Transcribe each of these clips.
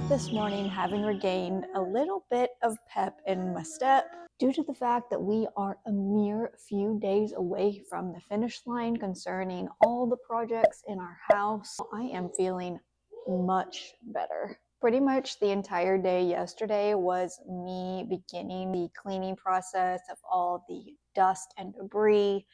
up this morning having regained a little bit of pep in my step due to the fact that we are a mere few days away from the finish line concerning all the projects in our house. I am feeling much better. Pretty much the entire day yesterday was me beginning the cleaning process of all the dust and debris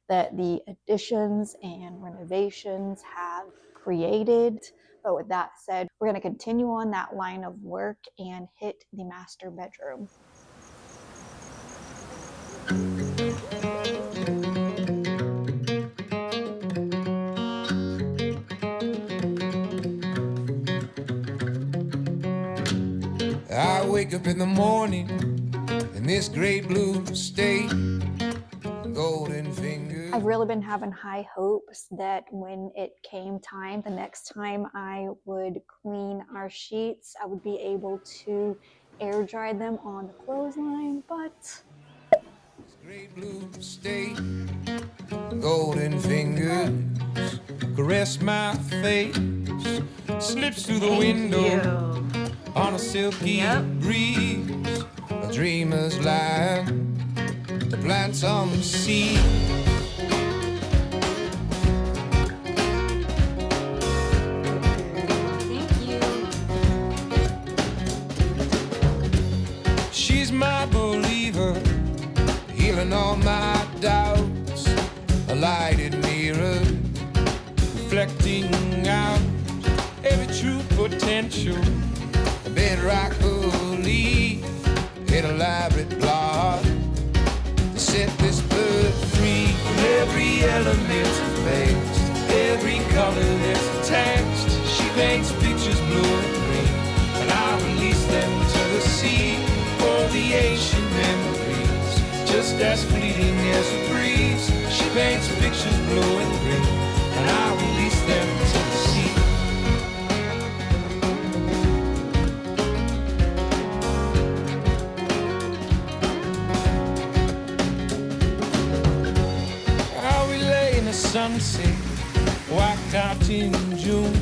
that the additions and renovations have created. But with that said, we're going to continue on that line of work and hit the master bedroom. I wake up in the morning in this great blue state, golden fingers. I've really been having high hopes that when it came time, the next time I would clean our sheets, I would be able to air dry them on the clothesline, but This great blue state, golden fingers caress my face, slips through the window on a silky breeze, a dreamer's line to plant some seed. She's my believer, healing all my doubts. A lighted mirror, reflecting out every true potential. A bedrock belief, an elaborate plot to set this bird free. From every element faced, every color that's attached. She paints pictures blue and green, and I release them to the sea. For the ancient memories, just as fleeting as a breeze. She paints pictures blue and green, and I release them to the sea. How we lay in the sunset, wiped out in June.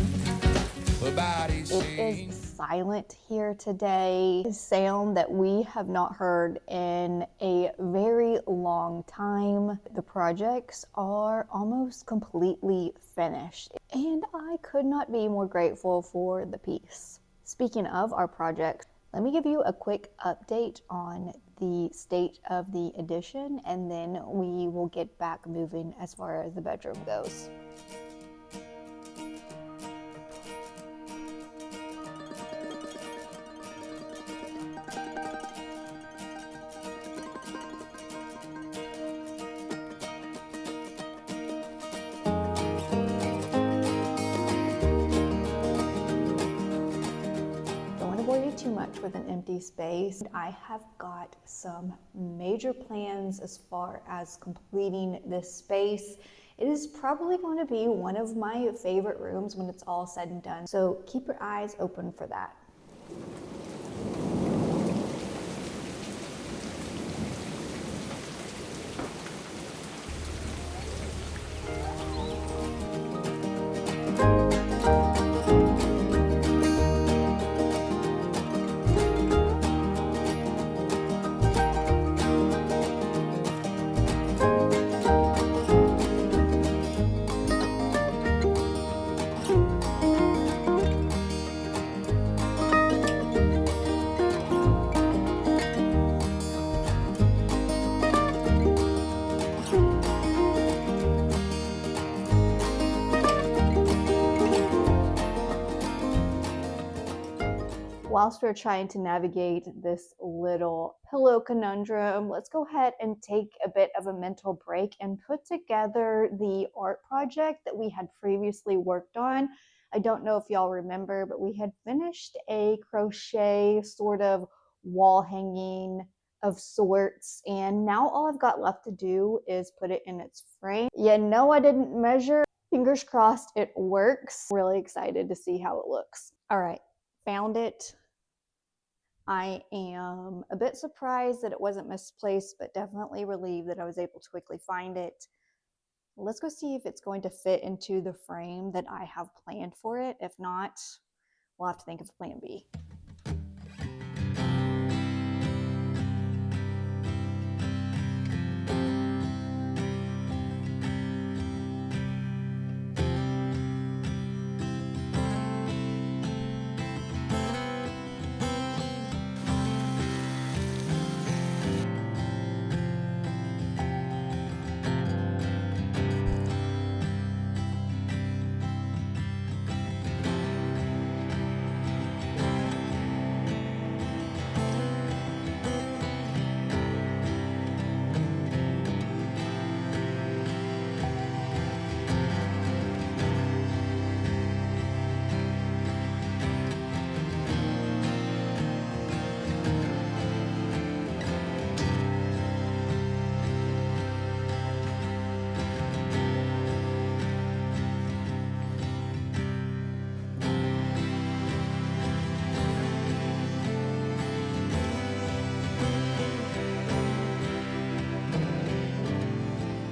Her body's it is silent here today. A sound that we have not heard in a very long time. The projects are almost completely finished, and I could not be more grateful for the peace. Speaking of our projects, let me give you a quick update on the state of the addition, and then we will get back moving as far as the bedroom goes. Too much with an empty space. I have got some major plans as far as completing this space. It is probably going to be one of my favorite rooms when it's all said and done. So keep your eyes open for that. Whilst we're trying to navigate this little pillow conundrum, let's go ahead and take a bit of a mental break and put together the art project that we had previously worked on. I don't know if y'all remember, but we had finished a crochet sort of wall hanging of sorts, and now all I've got left to do is put it in its frame. Yeah, no, I didn't measure. Fingers crossed it works. Really excited to see how it looks. All right, found it. I am a bit surprised that it wasn't misplaced, but definitely relieved that I was able to quickly find it. Let's go see if it's going to fit into the frame that I have planned for it. If not, we'll have to think of a plan B.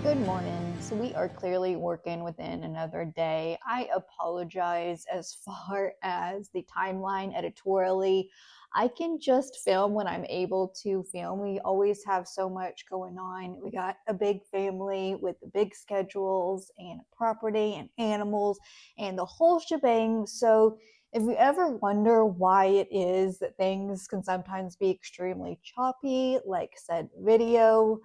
Good morning. So we are clearly working within another day. I apologize as far as the timeline editorially. I can just film when I'm able to film. We always have so much going on. We got a big family with big schedules and property and animals and the whole shebang. So if you ever wonder why it is that things can sometimes be extremely choppy, like said video,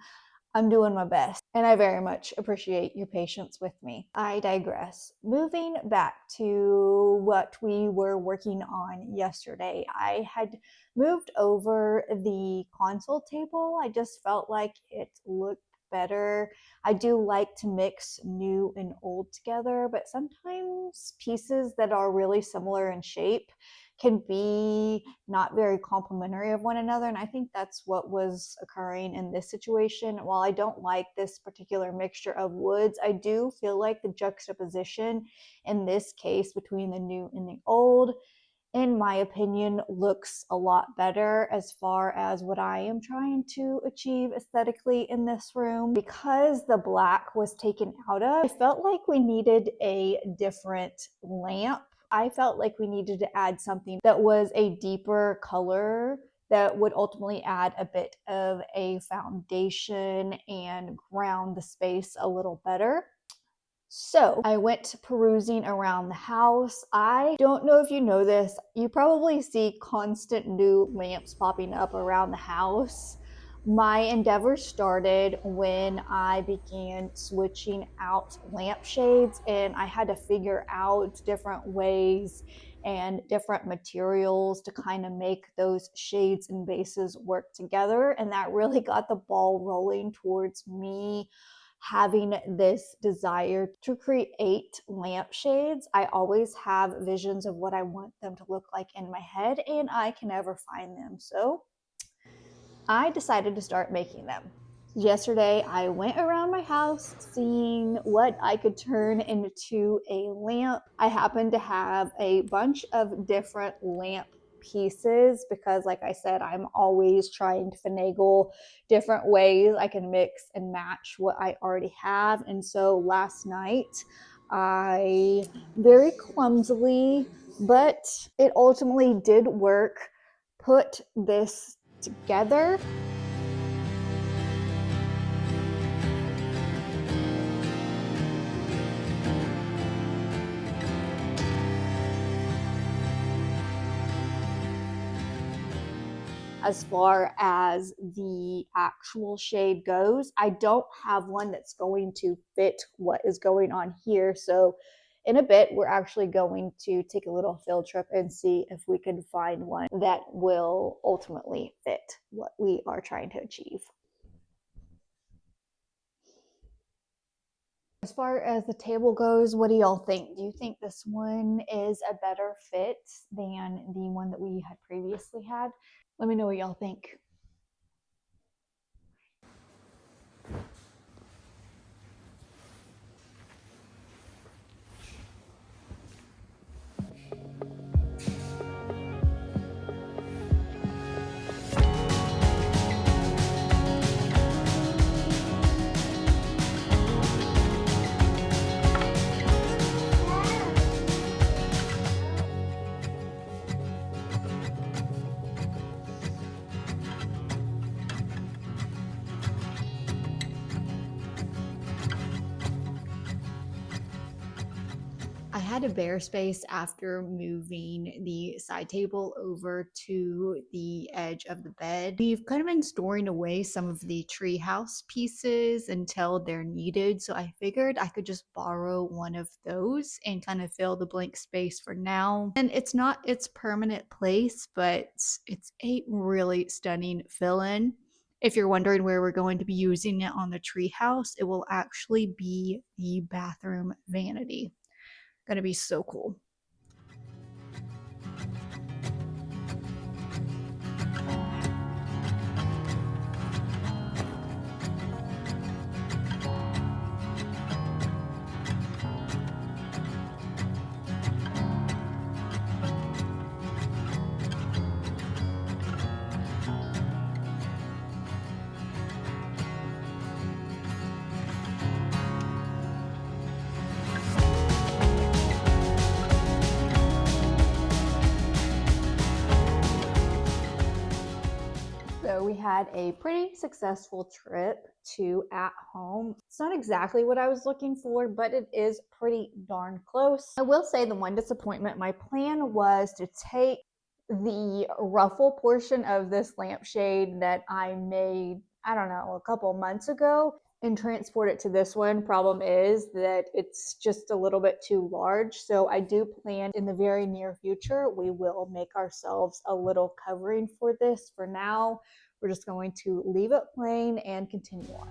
I'm doing my best, and I very much appreciate your patience with me. I digress. Moving back to what we were working on yesterday, I had moved over the console table. I just felt like it looked better. I do like to mix new and old together, but sometimes pieces that are really similar in shape can be not very complementary of one another. And I think that's what was occurring in this situation. While I don't like this particular mixture of woods, I do feel like the juxtaposition in this case between the new and the old, in my opinion, looks a lot better as far as what I am trying to achieve aesthetically in this room. Because the black was taken out of, I felt like we needed a different lamp. I felt like we needed to add something that was a deeper color that would ultimately add a bit of a foundation and ground the space a little better. So I went perusing around the house. I don't know if you know this, you probably see constant new lamps popping up around the house. My endeavor started when I began switching out lampshades, and I had to figure out different ways and different materials to kind of make those shades and bases work together. And that really got the ball rolling towards me having this desire to create lampshades. I always have visions of what I want them to look like in my head, and I can never find them. So I decided to start making them. Yesterday, I went around my house seeing what I could turn into a lamp. I happened to have a bunch of different lamp pieces because, like I said, I'm always trying to finagle different ways I can mix and match what I already have. And so last night, I very clumsily, but it ultimately did work, put this together. As far as the actual shade goes, I don't have one that's going to fit what is going on here. So in a bit, we're actually going to take a little field trip and see if we can find one that will ultimately fit what we are trying to achieve. As far as the table goes, what do y'all think? Do you think this one is a better fit than the one that we had previously had? Let me know what y'all think. had a bare space after moving the side table over to the edge of the bed. We've kind of been storing away some of the treehouse pieces until they're needed, so I figured I could just borrow one of those and kind of fill the blank space for now. And it's not its permanent place, but it's a really stunning fill-in. If you're wondering where we're going to be using it on the treehouse, it will actually be the bathroom vanity. Gonna be so cool. So we had a pretty successful trip to At Home. It's not exactly what I was looking for, but it is pretty darn close. I will say the one disappointment, my plan was to take the ruffle portion of this lampshade that I made, I don't know, a couple months ago and transport it to this one. Problem is that it's just a little bit too large. So I do plan in the very near future, we will make ourselves a little covering for this. For now, we're just going to leave it plain and continue on.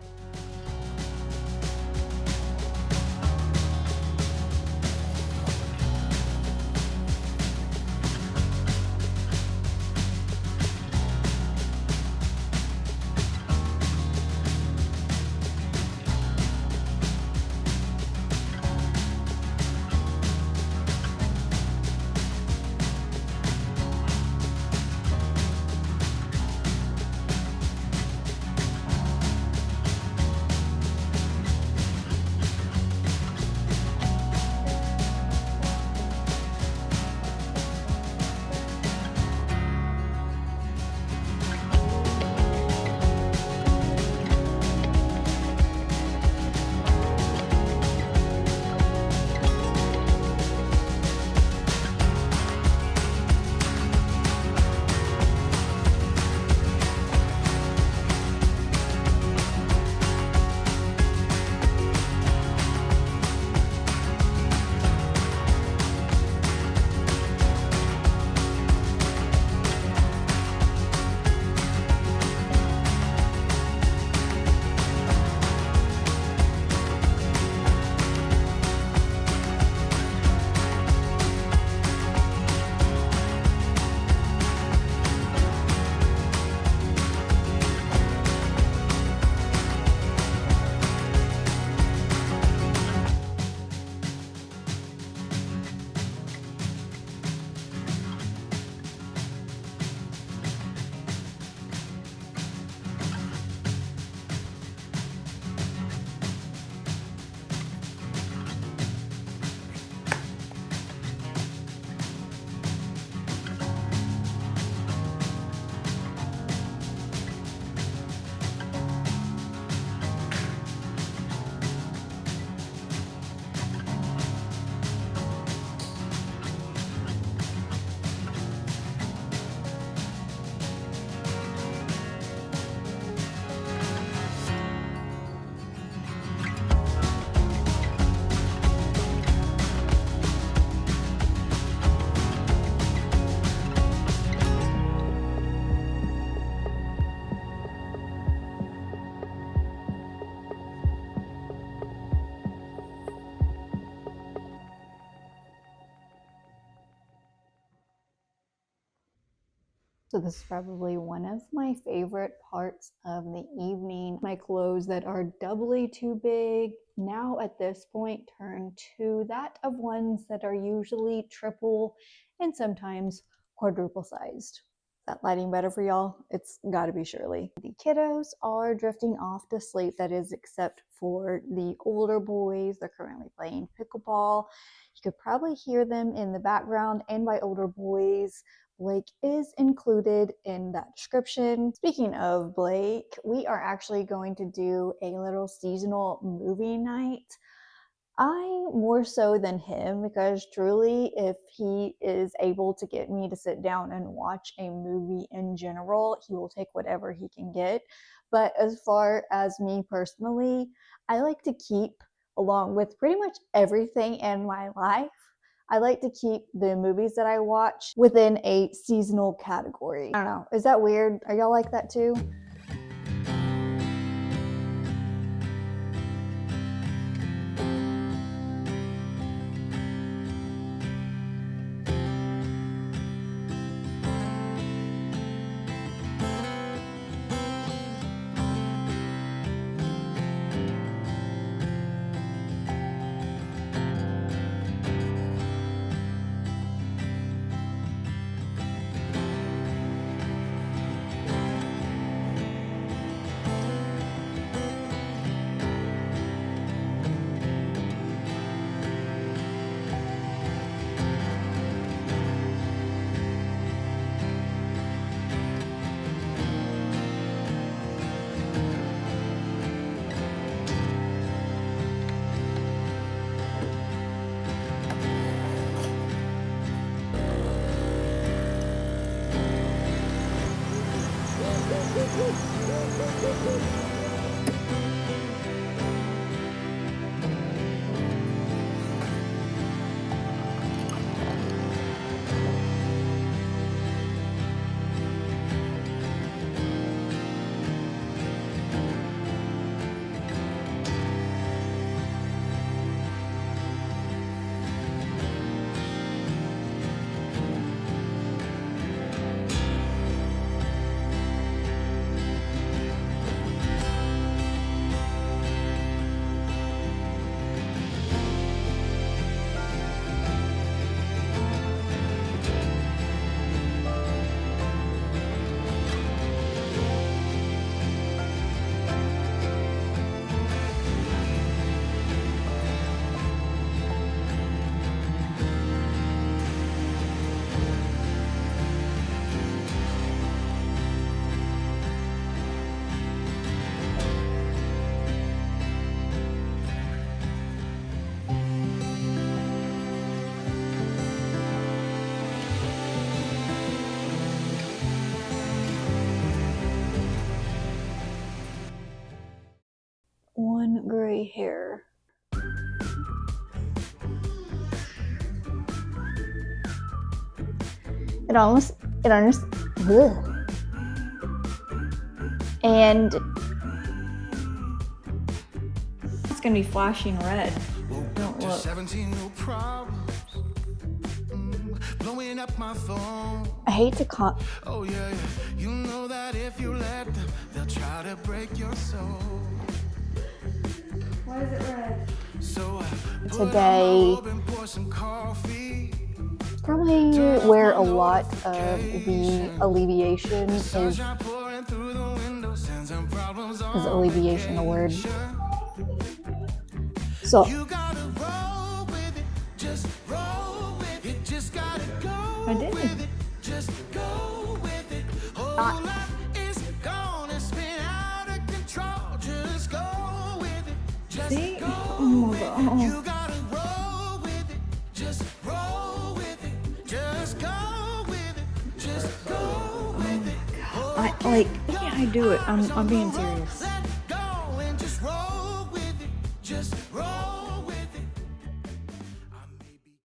So this is probably one of my favorite parts of the evening. My clothes that are doubly too big now at this point turn to that of ones that are usually triple and sometimes quadruple sized. Is that lighting better for y'all? It's gotta be surely. The kiddos are drifting off to sleep, that is, except for the older boys. They're currently playing pickleball. You could probably hear them in the background, and by older boys, Blake is included in that description. Speaking of Blake, we are actually going to do a little seasonal movie night. I more so than him, because truly, if he is able to get me to sit down and watch a movie in general, he will take whatever he can get. But as far as me personally, I like to keep, along with pretty much everything in my life, I like to keep the movies that I watch within a seasonal category. I don't know. Is that weird? Are y'all like that too? One gray hair. It almost, ugh. And it's gonna be flashing red. Don't look. 17 new problems. Blowing up my phone. I hate to Oh yeah, you know that if you let them, they'll try to break your soul. Why is it red? So Today, pour some coffee. probably where a lot of the alleviation is alleviation a word? So I did. Just go with it. Whole life is gonna spin out of control. Just go with it. Just See? go Oh my God. You gotta roll with it. Just roll with it. Just go with it. Just go with it. I like, can't I do it? I'm being serious.